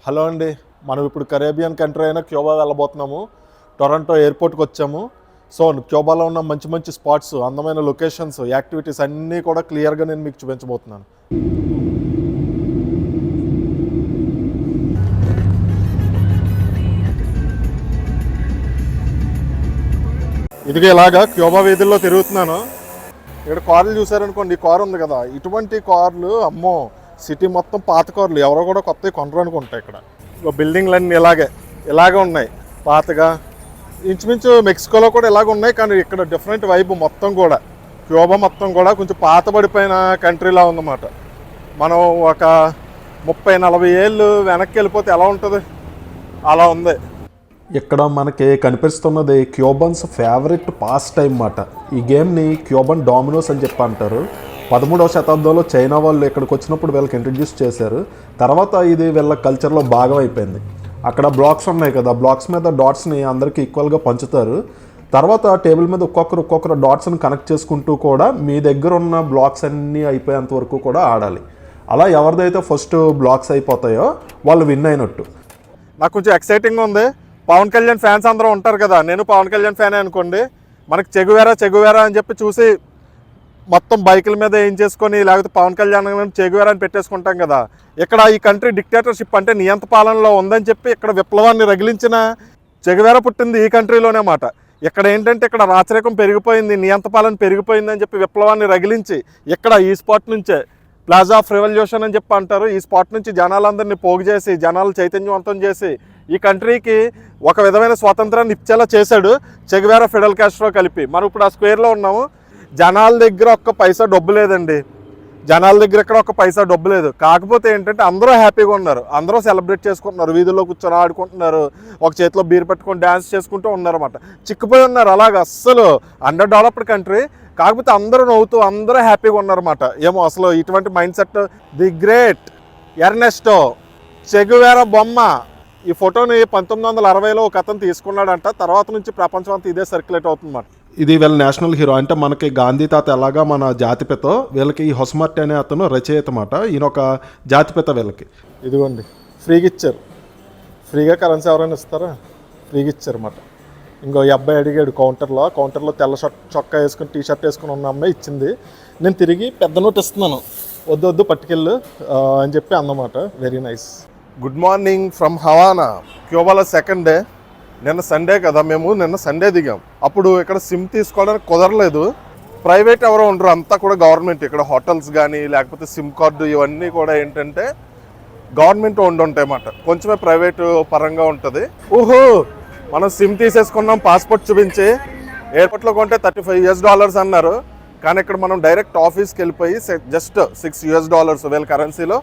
Hello అండి, మనం ఇప్పుడు కరేబియన్ కంట్రీ అయిన క్యూబా వెళ్ళబోతున్నాము. టొరంటో ఎయిర్పోర్ట్కి వచ్చాము. సో క్యూబాలో ఉన్న మంచి మంచి స్పాట్స్, అందమైన లొకేషన్స్, యాక్టివిటీస్ అన్నీ కూడా క్లియర్గా నేను మీకు చూపించబోతున్నాను. ఇదిగా ఇలాగా క్యూబా వీధుల్లో తిరుగుతున్నాను. ఇక్కడ కార్లు చూసారనుకోండి, ఈ కారు ఉంది కదా, ఇటువంటి కార్లు అమ్మో, సిటీ మొత్తం పాత కార్లు, ఎవరో కూడా కొత్తవి కొనరు అనుకుంటాయి. ఇక్కడ బిల్డింగ్లన్నీ ఇలాగే ఉన్నాయి పాతగా. ఇంచుమించు మెక్సికోలో కూడా ఇలాగ ఉన్నాయి, కానీ ఇక్కడ డిఫరెంట్ వైబ్. మొత్తం కూడా క్యూబా మొత్తం కూడా కొంచెం పాతబడిపోయిన కంట్రీలా ఉందన్నమాట. మనం ఒక 30-40 ఏళ్ళు వెనక్కి వెళ్ళిపోతే ఎలా ఉంటుంది అలా ఉంది. ఇక్కడ మనకి కనిపిస్తున్నది క్యూబన్స్ ఫేవరెట్ పాస్ టైం అన్నమాట. ఈ గేమ్ని క్యూబన్ డామినోస్ అని చెప్పి అంటారు. 13వ శతాబ్దంలో చైనా వాళ్ళు ఇక్కడికి వచ్చినప్పుడు వీళ్ళకి ఇంట్రడ్యూస్ చేశారు. తర్వాత ఇది వీళ్ళ కల్చర్లో భాగం అయిపోయింది. అక్కడ బ్లాక్స్ ఉన్నాయి కదా, బ్లాక్స్ మీద డాట్స్ని అందరికీ ఈక్వల్గా పంచుతారు. తర్వాత టేబుల్ మీద ఒక్కొక్కరు డాట్స్ని కనెక్ట్ చేసుకుంటూ కూడా మీ దగ్గర ఉన్న బ్లాక్స్ అన్నీ అయిపోయేంత వరకు కూడా ఆడాలి. అలా ఎవరిదైతే ఫస్ట్ బ్లాక్స్ అయిపోతాయో వాళ్ళు విన్ అయినట్టు. నాకు కొంచెం ఎక్సైటింగ్గా ఉంది. పవన్ కళ్యాణ్ ఫ్యాన్స్ అందరూ ఉంటారు కదా, నేను పవన్ కళ్యాణ్ ఫ్యానే అనుకోండి. మనకి చెగువేరా అని చెప్పి చూసి మొత్తం బైకుల మీద ఏం చేసుకొని, లేకపోతే పవన్ కళ్యాణ్ చెగువేరా అని పెట్టేసుకుంటాం కదా. ఇక్కడ ఈ కంట్రీ డిక్టేటర్షిప్ అంటే నియంత పాలనలో ఉందని చెప్పి ఇక్కడ విప్లవాన్ని రగిలించిన చెగువేరా పుట్టింది ఈ కంట్రీలోనే మాట. ఇక్కడ ఏంటంటే ఇక్కడ రాచరికం పెరిగిపోయింది, నియంత పాలన పెరిగిపోయిందని చెప్పి విప్లవాన్ని రగిలించి ఇక్కడ ఈ స్పాట్ నుంచే ప్లాజా ఆఫ్ రెవల్యూషన్ అని చెప్పి అంటారు, ఈ స్పాట్ నుంచి జనాలందరినీ పోగు చేసి, జనాలు చైతన్యవంతం చేసి ఈ కంట్రీకి ఒక విధమైన స్వాతంత్రాన్ని ఇచ్చేలా చేశాడు చెగువేరా, ఫిడెల్ కాస్ట్రో కలిపి. మనం ఇప్పుడు ఆ స్క్వేర్లో ఉన్నాము. జనాల దగ్గర ఒక్క పైసా డబ్బు లేదండి. జనాల దగ్గర ఇక్కడ ఒక్క పైసా డబ్బు లేదు. కాకపోతే ఏంటంటే అందరూ హ్యాపీగా ఉన్నారు, అందరూ సెలబ్రేట్ చేసుకుంటున్నారు, వీధుల్లో కూర్చొని ఆడుకుంటున్నారు, ఒక చేతిలో బీర్ పెట్టుకొని డ్యాన్స్ చేసుకుంటూ ఉన్నారన్నమాట. చిక్కిపోయి ఉన్నారు అలాగ. అస్సలు అండర్ డెవలప్డ్ కంట్రీ, కాకపోతే అందరూ నవ్వుతూ అందరూ హ్యాపీగా ఉన్నారన్నమాట. ఏమో అసలు ఇటువంటి mind set. The great Ernesto Che Guevara బొమ్మ. ఈ ఫోటోని 1960లో ఒక అతను తీసుకున్నాడంట. తర్వాత నుంచి ప్రపంచం అంతా ఇదే సర్క్యులేట్ అవుతుందన్నమాట. ఇది వీళ్ళ నేషనల్ హీరో. అంటే మనకి గాంధీ తాత ఎలాగా మన జాతిపితో, వీళ్ళకి ఈ హొస్మర్టి అనే అతను రచయిత అన్నమాట. ఈయన ఒక జాతిపిత వీళ్ళకి. ఇదిగోండి ఫ్రీగా ఇచ్చారు, ఫ్రీగా కరెన్సీ ఎవరైనా ఇస్తారా, ఫ్రీగా ఇచ్చారు అన్నమాట. ఇంకో ఈ అబ్బాయి అడిగాడు కౌంటర్లో తెల్ల చొక్కా వేసుకుని టీ-షర్ట్ వేసుకుని ఉన్న అమ్మాయి ఇచ్చింది. నేను తిరిగి పెద్ద నోట్ ఇస్తున్నాను, వద్దు పట్టుకెళ్ళు అని చెప్పి అన్నమాట. Very nice. Good morning from Havana. క్యూబాలో సెకండ్ డే. నిన్న సండే కదా, మేము నిన్న సండే దిగాం. అప్పుడు ఇక్కడ సిమ్ తీసుకోవడానికి కుదరలేదు. ప్రైవేట్ ఎవరో ఉండరు, అంతా కూడా గవర్నమెంట్. ఇక్కడ హోటల్స్ కానీ లేకపోతే సిమ్ కార్డు ఇవన్నీ కూడా ఏంటంటే గవర్నమెంట్ ఉంటాయి అన్నమాట. కొంచెమే ప్రైవేటు పరంగా ఉంటుంది. ఓహో, మనం సిమ్ తీసేసుకున్నాం, పాస్పోర్ట్ చూపించి. ఎయిర్పోర్ట్లో కొంటే $35 అన్నారు, కానీ ఇక్కడ మనం డైరెక్ట్ ఆఫీస్కి వెళ్ళిపోయి జస్ట్ $6 వీళ్ళ కరెన్సీలో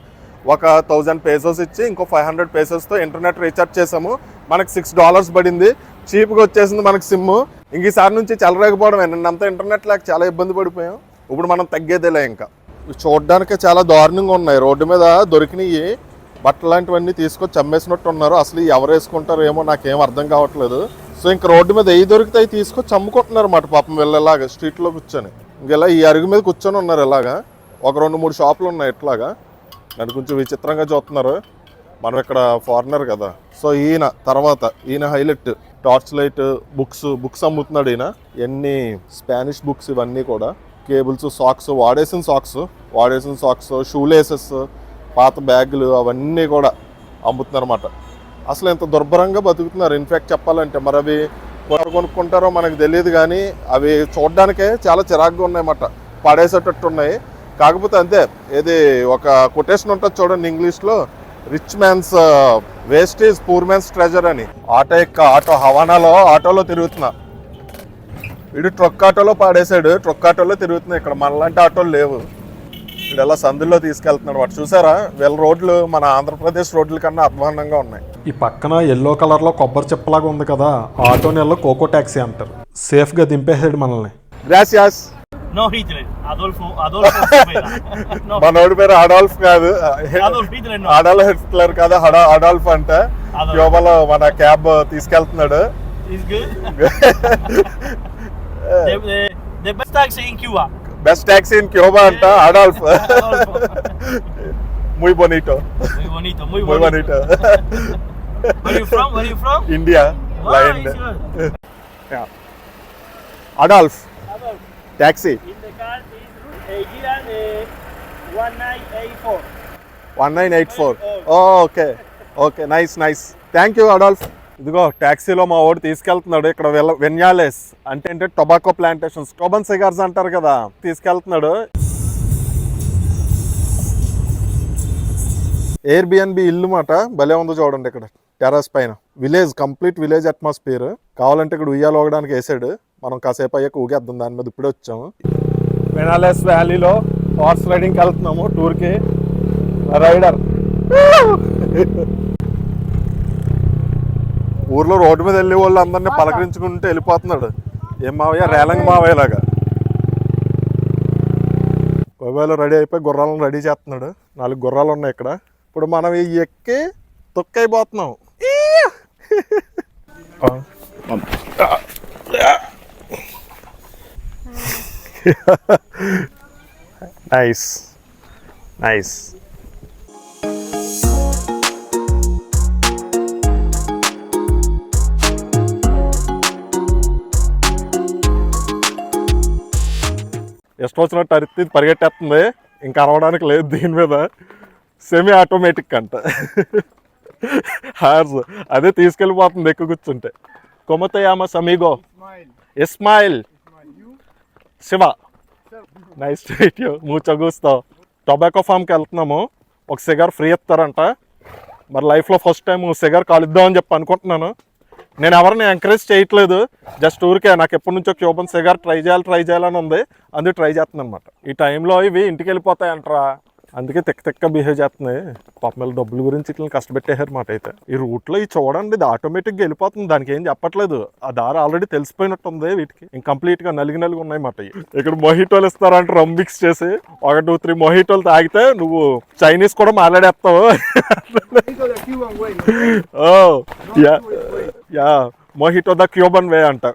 ఒక 1000 pesos ఇచ్చి ఇంకో 500 pesosతో ఇంటర్నెట్ రీఛార్జ్ చేసాము. మనకి $6 పడింది. చీప్గా వచ్చేసింది మనకి సిమ్. ఇంకసారి నుంచి చెలరేకపోవడమే. నిన్నంతా ఇంటర్నెట్ లేక చాలా ఇబ్బంది పడిపోయాం. ఇప్పుడు మనం తగ్గేదేలే. ఇంకా చూడడానికి చాలా దారుణంగా ఉన్నాయి. రోడ్డు మీద దొరికినవి బట్టలు లాంటివన్నీ తీసుకొచ్చి అమ్మేసినట్టు ఉన్నారు. అసలు ఎవరు వేసుకుంటారో ఏమో నాకేం అర్థం కావట్లేదు. సో ఇంక రోడ్డు మీద ఏవి దొరికితే తీసుకొచ్చి అమ్ముకుంటున్నారు అన్నమాట. పాపం వెళ్ళేలాగా స్ట్రీట్లో కూర్చొని ఇంకెలా ఈ అరుగు మీద కూర్చొని ఉన్నారు. ఇలాగా ఒక 2-3 షాపులు ఉన్నాయి ఇట్లాగా. నన్ను కొంచెం విచిత్రంగా చూస్తున్నారు. మనం ఇక్కడ ఫారినర్ కదా. సో ఈయన హైలైట్. టార్చ్ లైట్ బుక్స్ అమ్ముతున్నాడు ఈయన. ఎన్ని స్పానిష్ బుక్స్ ఇవన్నీ కూడా. కేబుల్స్, సాక్స్, వాడేసిన సాక్స్, షూ లేసెస్, పాత బ్యాగులు అవన్నీ కూడా అమ్ముతున్నారు అన్నమాట. అసలు ఎంత దుర్భరంగా బతుకుతున్నారు ఇన్ఫ్యాక్ట్ చెప్పాలంటే. మరి అవి కొనుక్కుంటారో మనకు తెలియదు, కానీ అవి చూడడానికే చాలా చిరాకుగా ఉన్నాయన్నమాట. పడేసేటట్టు ఉన్నాయి. కాకపోతే అంతే, ఇది ఒక కొటేషన్ ఉంటుంది చూడండి ఇంగ్లీష్లో, rich man's waste is poor man's treasure అని. ఆటో హవానాలో ఆటోలో తిరుగుతున్నా. వీడు ట్రక్ ఆటోలో పాడేశాడు, ట్రక్ ఆటోలో తిరుగుతున్నా. ఇక్కడ మనలాంటి ఆటోలు లేవు. వీడు ఎలా సందుల్లో తీసుకెళ్తున్నాడు వాడు. చూసారా, వీళ్ళ రోడ్లు మన ఆంధ్రప్రదేశ్ రోడ్ల కన్నా అధ్వాన్నంగా ఉన్నాయి. ఈ పక్కన ఎల్లో కలర్లో కొబ్బరి చెప్పలాగా ఉంది కదా, ఆటోని ఎల్లో కోకో ట్యాక్సీ అంటారు. సేఫ్గా దింపేసాడు మనల్ని. గ్రాసియాస్. No Hitler, Adolfo Hitler. No. మనోడి పేరు అడాల్ఫ్ కాదు, Adolf Hitler no. Adolf Hitler కాదు, అడాల్ఫ్ అంటే. క్యూబాలో మన క్యాబ్ తీసుకెళ్తున్నాడు. He's good. The best taxi in Cuba. Best taxi in Cuba అంట Adolf. Muy bonito. Muy bonito, muy Muy bonito. bonito. Where you from? Where you from? India. Ah, Land. it's good. Yeah. Adolf. Adolf, Taxi. in the car is Giran 1984. 1984. Oh, okay. Okay, nice, nice. Thank you Adolf. ఇదిగో ట్యాక్సీలో మా వాడు తీసుకెళ్తున్నాడు. ఇక్కడ వెన్యాలెస్ అంటే tobacco plantations, కోబన్ cigars అంటారు కదా, తీసుకెళ్తున్నాడు. Airbnb ఇల్లు మాట భలే ఉందో చూడండి. ఇక్కడ టెర్రస్ పైన విలేజ్, కంప్లీట్ విలేజ్ అట్మాస్ఫియర్. కావాలంటే ఇక్కడ ఉయ్యాలు ఊగడానికి వేసాడు. మనం కాసేపు అయ్యాక ఊగేద్దాం దాని మీద. ఇప్పుడే వచ్చాము. వెనాలెస్ వ్యాలీలో హార్స్ రైడింగ్కి వెళ్తున్నాము టూర్కి. రైడర్ ఊర్లో రోడ్డు మీద వెళ్ళే వాళ్ళు అందరినీ పలకరించుకుంటూ వెళ్ళిపోతున్నాడు. ఏం మావయ్య, రేలంగి మావయ్యలాగా. గోవాలో రెడీ అయిపోయి గుర్రాలను రెడీ చేస్తున్నాడు. 4 గుర్రాలు ఉన్నాయి ఇక్కడ. ఇప్పుడు మనం ఈ ఎక్కి తొక్కైపోతున్నాం. Nice nice. ఎస్ట్ వచ్చినట్టు అరిచి పరిగెట్టేస్తుంది. ఇంకా అరవడానికి లేదు దీని మీద. సెమీ ఆటోమేటిక్ అంట. హార్స్ అదే తీసుకెళ్ళిపోతుంది ఎక్కువ కూర్చుంటే. కొమతయామస్ అమీగో. Ismail. Shiva. Nice to meet you. మూచో గుస్తో. టొబాకో ఫామ్కి వెళ్తున్నాము. ఒక సిగార్ ఫ్రీ ఇస్తారంట. మరి లైఫ్లో ఫస్ట్ టైం సిగార్ కాలుద్దామని చెప్పి అనుకుంటున్నాను. నేను ఎవరిని ఎంకరేజ్ చేయట్లేదు, జస్ట్ ఊరికే నాకు ఎప్పటి నుంచో క్యూబన్ సిగార్ ట్రై చేయాలని ఉంది. అందుకు ట్రై చేస్తున్నాను అనమాట. ఈ టైంలో ఇవి ఇంటికి వెళ్ళిపోతాయంటరా, అందుకే తిక్క బిహేవ్ చేస్తున్నాయి. పాపం వీళ్ళ డబ్బుల గురించి ఇట్లా కష్టపెట్టేశారు మాట. అయితే ఈ రూట్లో ఇది చూడండి, ఇది ఆటోమేటిక్గా వెళ్ళిపోతుంది. దానికి ఏం చెప్పట్లేదు. ఆ దారి ఆల్రెడీ తెలిసిపోయినట్టుంది వీటికి. ఇంకంప్లీట్గా నలిగి ఉన్నాయి మాట. ఇక్కడ మొహిటోలు ఇస్తారంటే రమ్ మిక్స్ చేసి 1, 2, 3 మొహిటోలు తాగితే నువ్వు చైనీస్ కూడా మాట్లాడేస్తావు. యా మొహిటో ద క్యూబన్ వే అంట.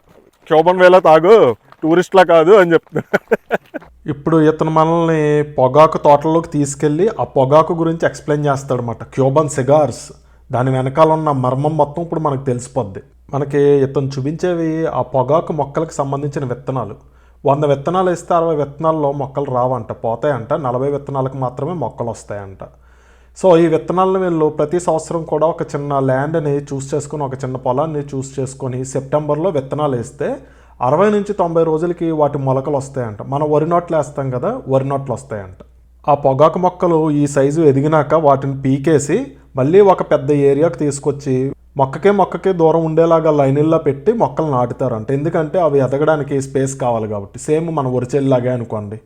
క్యూబన్ వేలో తాగు, టూరిస్ట్లా కాదు అని చెప్తున్నా. ఇప్పుడు ఇతను మనల్ని పొగాకు తోటల్లోకి తీసుకెళ్ళి ఆ పొగాకు గురించి ఎక్స్ప్లెయిన్ చేస్తాడు అన్నమాట. క్యూబన్ సిగార్స్, దాని వెనకాల ఉన్న మర్మం మొత్తం ఇప్పుడు మనకు తెలిసిపోద్ది. మనకి ఇతను చూపించేవి ఆ పొగాకు మొక్కలకు సంబంధించిన విత్తనాలు. 100 విత్తనాలు వేస్తే 60 విత్తనాల్లో మొక్కలు రావంట, పోతాయంట. 40 విత్తనాలకు మాత్రమే మొక్కలు వస్తాయంట. సో ఈ విత్తనాలను వీళ్ళు ప్రతి సంవత్సరం కూడా ఒక చిన్న ల్యాండ్ని చూస్ చేసుకొని, ఒక చిన్న పొలాన్ని చూస్ చేసుకొని సెప్టెంబర్లో విత్తనాలు వేస్తే 60 నుంచి 90 రోజులకి వాటి మొలకలు వస్తాయంట. మనం వరి నాట్లు వేస్తాం కదా, వరి నాట్లు వస్తాయంట. ఆ పొగాకు మొక్కలు ఈ సైజు ఎదిగినాక వాటిని పీకేసి మళ్ళీ ఒక పెద్ద ఏరియాకి తీసుకొచ్చి మొక్కకే దూరం ఉండేలాగా లైన్లో పెట్టి మొక్కలు నాటుతారంట. ఎందుకంటే అవి ఎదగడానికి స్పేస్ కావాలి కాబట్టి. సేమ్ మన వరిచేలాగే అనుకోండి.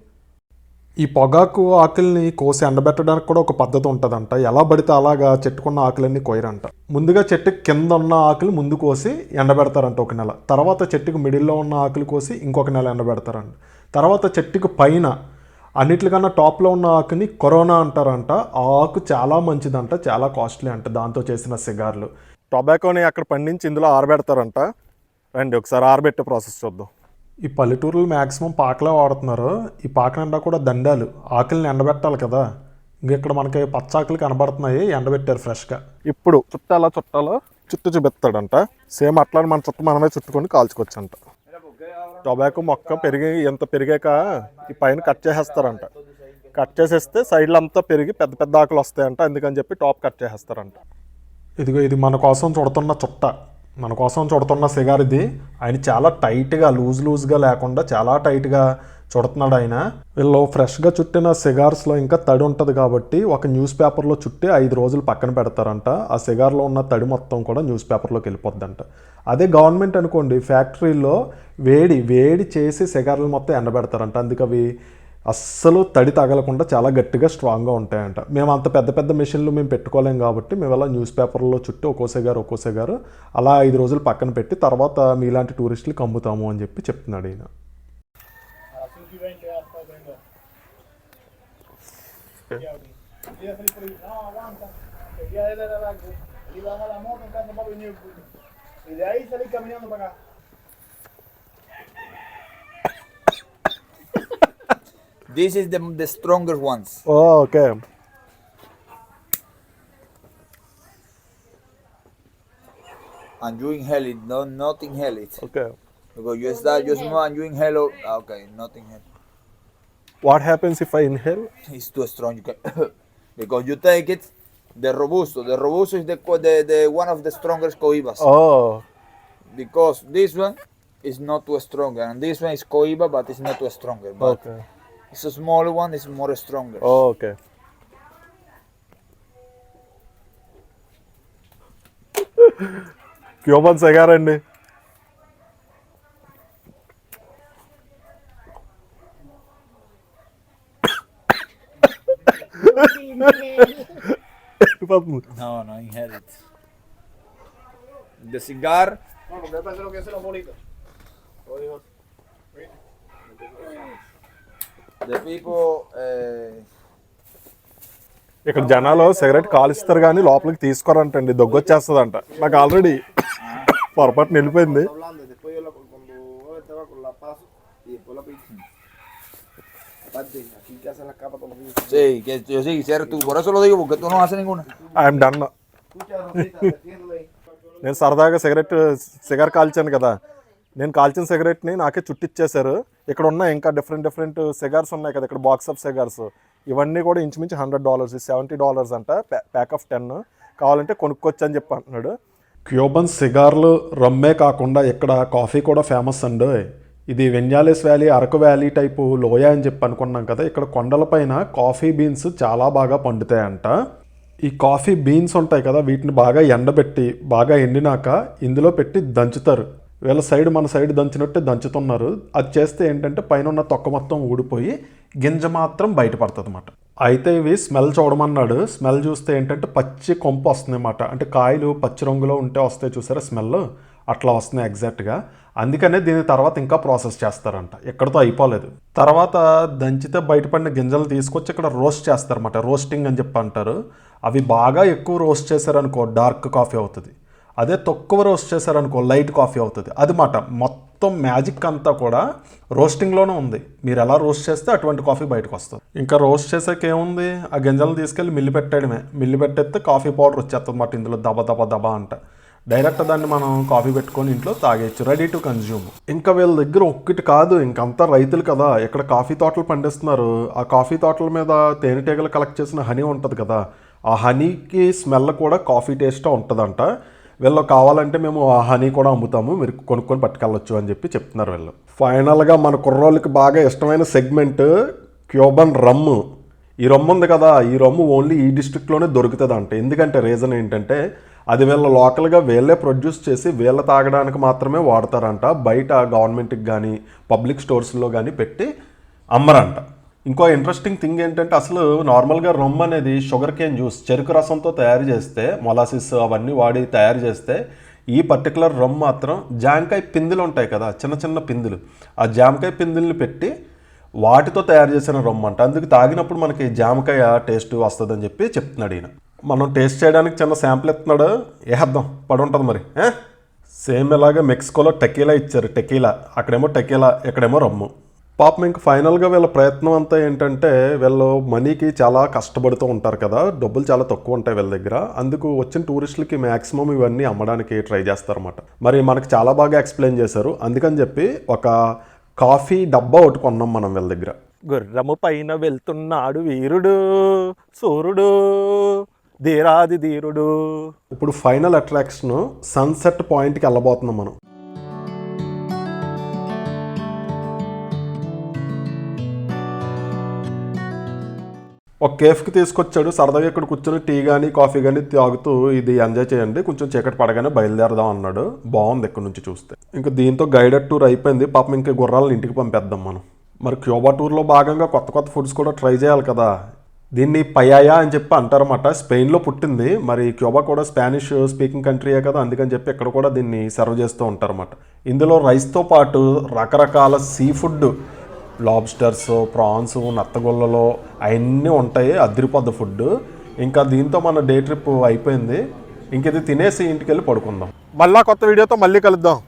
ఈ పొగాకు ఆకుల్ని కోసి ఎండబెట్టడానికి కూడా ఒక పద్ధతి ఉంటుందంట. ఎలా పడితే అలాగా చెట్టుకున్న ఆకులన్నీ కోయరంట. ముందుగా చెట్టుకి కింద ఉన్న ఆకులు ముందు కోసి ఎండబెడతారంట 1 నెల. తర్వాత చెట్టుకు మిడిల్లో ఉన్న ఆకులు కోసి ఇంకొక నెల ఎండబెడతారంట. తర్వాత చెట్టుకు పైన అన్నిటికన్నా టాప్లో ఉన్న ఆకుని కరోనా అంటారంట. ఆ ఆకు చాలా మంచిదంట, చాలా కాస్ట్లీ అంట. దాంతో చేసిన సిగార్లు. టొబాకోని అక్కడ పండించి ఇందులో ఆరబెడతారంట. రండి ఒకసారి ఆరబెట్టే ప్రాసెస్ చూద్దాం. ఈ పల్లెటూరులో మ్యాక్సిమం పాకలే వాడుతున్నారు. ఈ పాక నిండా కూడా దండాలు, ఆకుల్ని ఎండబెట్టాలి కదా. ఇక్కడ మనకి పచ్చాకులు కనబడుతున్నాయి, ఎండబెట్టారు ఫ్రెష్గా. ఇప్పుడు చుట్టాలో చుట్టూ చూపిస్తాడంట. సేమ్ అట్లా మన చుట్టూ మనమే చుట్టుకొని కాల్చుకోవచ్చంట. టొబాకో మొక్క ఎంత పెరిగాక ఈ పైన కట్ చేసేస్తారంట. కట్ చేసేస్తే సైడ్లో అంతా పెరిగి పెద్ద పెద్ద ఆకులు వస్తాయంట. అందుకని చెప్పి టాప్ కట్ చేసేస్తారంట. ఇదిగో ఇది మన కోసం చుడుతున్న సిగార్ ఇది. ఆయన చాలా టైట్గా లూజ్గా లేకుండా చాలా టైట్గా చుడుతున్నాడు ఆయన. వీళ్ళు ఫ్రెష్గా చుట్టిన సిగార్స్లో ఇంకా తడి ఉంటుంది కాబట్టి ఒక న్యూస్ పేపర్లో చుట్టి 5 రోజులు పక్కన పెడతారంట. ఆ సిగార్లో ఉన్న తడి మొత్తం కూడా న్యూస్ పేపర్లోకి వెళ్ళిపోద్దంట. అదే గవర్నమెంట్ అనుకోండి, ఫ్యాక్టరీలో వేడి చేసి సిగార్లు మొత్తం ఎండబెడతారంట. అందుకే అవి అస్సలు తడి తగలకుండా చాలా గట్టిగా స్ట్రాంగ్గా ఉంటాయంట. మేము అంత పెద్ద మెషిన్లు మేము పెట్టుకోలేం కాబట్టి మేము అలా న్యూస్ పేపర్లో చుట్టి ఒక్కో సిగారు అలా 5 రోజులు పక్కన పెట్టి తర్వాత మీలాంటి టూరిస్టులకు అమ్ముతాము అని చెప్పి చెప్తున్నాడు ఈయన. This is the stronger ones. Oh, okay. and you inhale it, not inhale it. Okay. Because you start, you smell and you inhale. Okay, not inhale. What happens if I inhale? It's too strong. You can because you take it. The robusto. The robusto is the one of the strongest cohibas. Oh. Because this one is not too strong, and this one is cohiba, but it's not too stronger. But Okay. it's a smaller one. It's more stronger. Oh, okay. Cuban cigar అండి. No, no inhale it. The cigar. The people. ఇక్కడ జనాలు cigarette కాలుస్తారు కానీ లోపలికి తీసుకోరంటండి, దగ్గొచ్చేస్తుందంట. నాకు already పొరపాటున వెళ్ళిపోయింది. Hablando, después yo cuando estaba con la paso y después la pedí. Aparte, aquí que hacen las capas con los niños. Sí, que yo sí quisiera tú. Por eso lo digo, porque tú no haces ninguna. I'm done. Escucha, Rosita, defiéndelo ahí. నేను సరదాగా cigar కాల్చాను కదా, నేను కాల్చిన సిగరెట్ని నాకే చుట్టిచ్చేశారు. ఇక్కడ ఉన్న ఇంకా different cigars ఉన్నాయి కదా, ఇక్కడ బాక్స్ ఆఫ్ సిగార్స్, ఇవన్నీ కూడా ఇంచుమించు $100, $70 అంట ప్యాక్ ఆఫ్ 10. కావాలంటే కొనుక్కోవచ్చు అని చెప్పి అంటున్నాడు. క్యూబన్ సిగార్లు రమ్మే కాకుండా ఇక్కడ కాఫీ కూడా ఫేమస్ అండి. ఇది వెన్యాలెస్ వ్యాలీ, అరకు వ్యాలీ టైపు లోయ అని చెప్పి అనుకున్నాం కదా, ఇక్కడ కొండలపైన కాఫీ బీన్స్ చాలా బాగా పండుతాయంట. ఈ కాఫీ బీన్స్ ఉంటాయి కదా, వీటిని బాగా ఎండబెట్టి బాగా ఎండినాక ఇందులో పెట్టి దంచుతారు. వీళ్ళ సైడ్ మన సైడ్ దంచినట్టే దంచుతున్నారు. అది చేస్తే ఏంటంటే పైన ఉన్న తొక్క మొత్తం ఊడిపోయి గింజ మాత్రం బయటపడుతుంది అన్నమాట. అయితే ఇవి స్మెల్ చూడమన్నాడు. స్మెల్ చూస్తే ఏంటంటే పచ్చి కొంపు వస్తుంది అన్నమాట. అంటే కాయలు పచ్చి రంగులో ఉంటే వస్తాయి చూసారా స్మెల్, అట్లా వస్తున్నాయి ఎగ్జాక్ట్గా. అందుకనే దీని తర్వాత ఇంకా ప్రాసెస్ చేస్తారంట, ఎక్కడితో అయిపోలేదు. తర్వాత దంచితే బయటపడిన గింజలు తీసుకొచ్చి ఇక్కడ రోస్ట్ చేస్తారన్నమాట. రోస్టింగ్ అని చెప్పి అంటారు. అవి బాగా ఎక్కువ రోస్ట్ చేశారనుకో డార్క్ కాఫీ అవుతుంది. అదే తక్కువ రోస్ట్ చేశారనుకో లైట్ కాఫీ అవుతుంది. అది మాట మొత్తం మ్యాజిక్ అంతా కూడా రోస్టింగ్లోనే ఉంది. మీరు ఎలా రోస్ట్ చేస్తే అటువంటి కాఫీ బయటకు వస్తుంది. ఇంకా రోస్ట్ చేసాక ఏముంది, ఆ గింజలు తీసుకెళ్ళి మిల్లి పెట్టేయడమే. మిల్లి పెట్టేస్తే కాఫీ పౌడర్ వచ్చేస్తుంది అన్నమాట ఇందులో దబ అంట. డైరెక్ట్ దాన్ని మనం కాఫీ పెట్టుకొని ఇంట్లో తాగేయచ్చు, రెడీ టు కన్జ్యూమ్. ఇంకా వీళ్ళ దగ్గర ఒక్కటి కాదు, ఇంకంతా రైతులు కదా, ఇక్కడ కాఫీ తోటలు పండిస్తున్నారు. ఆ కాఫీ తోటల మీద తేనెటీగలు కలెక్ట్ చేసిన హనీ ఉంటుంది కదా, ఆ హనీకి స్మెల్ కూడా కాఫీ టేస్ట్ ఉంటుందంట. వీళ్ళు కావాలంటే మేము ఆ హనీ కూడా అమ్ముతాము, మీరు కొనుక్కొని పట్టుకెళ్ళొచ్చు అని చెప్పి చెప్తున్నారు వీళ్ళు. ఫైనల్గా మన కుర్రోళ్ళకి బాగా ఇష్టమైన సెగ్మెంట్ క్యూబన్ రమ్ము. ఈ రమ్ము ఉంది కదా, ఈ రమ్ము ఓన్లీ ఈ డిస్ట్రిక్ట్లోనే దొరుకుతుంది అంట. ఎందుకంటే రీజన్ ఏంటంటే అది వీళ్ళ లోకల్గా వీళ్ళే ప్రొడ్యూస్ చేసి వీళ్ళ తాగడానికి మాత్రమే వాడతారంట. బయట గవర్నమెంట్కి కానీ పబ్లిక్ స్టోర్స్లో కానీ పెట్టి అమ్మరంట. ఇంకో ఇంట్రెస్టింగ్ థింగ్ ఏంటంటే అసలు నార్మల్గా రమ్ అనేది షుగర్ కేన్ జ్యూస్, చెరుకు రసంతో తయారు చేస్తే, మొలాసిస్ అవన్నీ వాడి తయారు చేస్తే, ఈ పర్టికులర్ రమ్ మాత్రం జామకాయ పిందులు ఉంటాయి కదా, చిన్న పిందులు, ఆ జామకాయ పిందుల్ని పెట్టి వాటితో తయారు చేసిన రమ్ అంట. అందుకు తాగినప్పుడు మనకి జామకాయ టేస్ట్ వస్తుందని చెప్పి చెప్తున్నాడు ఈయన. మనం టేస్ట్ చేయడానికి చిన్న శాంపుల్ ఇస్తున్నాడు, వేద్దాం పడి ఉంటుంది మరి. సేమ్ ఇలాగే మెక్సికోలో టెకీలా ఇచ్చారు, టెకీలా, అక్కడేమో టెకీలా, ఇక్కడేమో రమ్ము. పాపం ఇంక ఫైనల్గా వీళ్ళ ప్రయత్నం అంతా ఏంటంటే వీళ్ళు మనీకి చాలా కష్టపడుతూ ఉంటారు కదా, డబ్బులు చాలా తక్కువ ఉంటాయి వీళ్ళ దగ్గర. అందుకు వచ్చిన టూరిస్టులకి మ్యాక్సిమం ఇవన్నీ అమ్మడానికి ట్రై చేస్తారన్నమాట. మరి మనకు చాలా బాగా ఎక్స్ప్లెయిన్ చేశారు. అందుకని చెప్పి ఒక కాఫీ డబ్బా ఒకటి కొన్నాం మనం వీళ్ళ దగ్గర. గుర్రము పైన వెళ్తున్నాడు వీరుడు సూర్యుడు ధీరాది ధీరుడు. ఇప్పుడు ఫైనల్ అట్రాక్షన్ సన్సెట్ పాయింట్కి వెళ్ళబోతున్నాం మనం. ఒక కేఫ్కి తీసుకొచ్చాడు, సరదాగా ఇక్కడ కూర్చొని టీ కానీ కాఫీ కానీ తాగుతూ ఇది ఎంజాయ్ చేయండి, కొంచెం చీకటి పడగానే బయలుదేరదాం అన్నాడు. బాగుంది ఇక్కడ నుంచి చూస్తే. ఇంకా దీంతో గైడెడ్ టూర్ అయిపోయింది. పాపం ఇంకా గుర్రాలను ఇంటికి పంపేద్దాం మనం. మరి క్యూబా టూర్లో భాగంగా కొత్త ఫుడ్స్ కూడా ట్రై చేయాలి కదా. దీన్ని పయాయా అని చెప్పి అంటారన్నమాట. స్పెయిన్లో పుట్టింది. మరి క్యూబా కూడా స్పానిష్ స్పీకింగ్ కంట్రీయే కదా, అందుకని చెప్పి ఇక్కడ కూడా దీన్ని సర్వ్ చేస్తూ ఉంటారన్నమాట. ఇందులో రైస్తో పాటు రకరకాల సీ ఫుడ్, లాబ్స్టర్స్, ప్రాన్స్, నత్తగుళ్ళలో అవన్నీ ఉంటాయి. అదిరిపోద్ది ఫుడ్. ఇంకా దీంతో మన డే ట్రిప్ అయిపోయింది. ఇంక ఇది తినేసి ఇంటికి వెళ్ళి పడుకుందాం. మళ్ళా కొత్త వీడియోతో మళ్ళీ కలుద్దాం.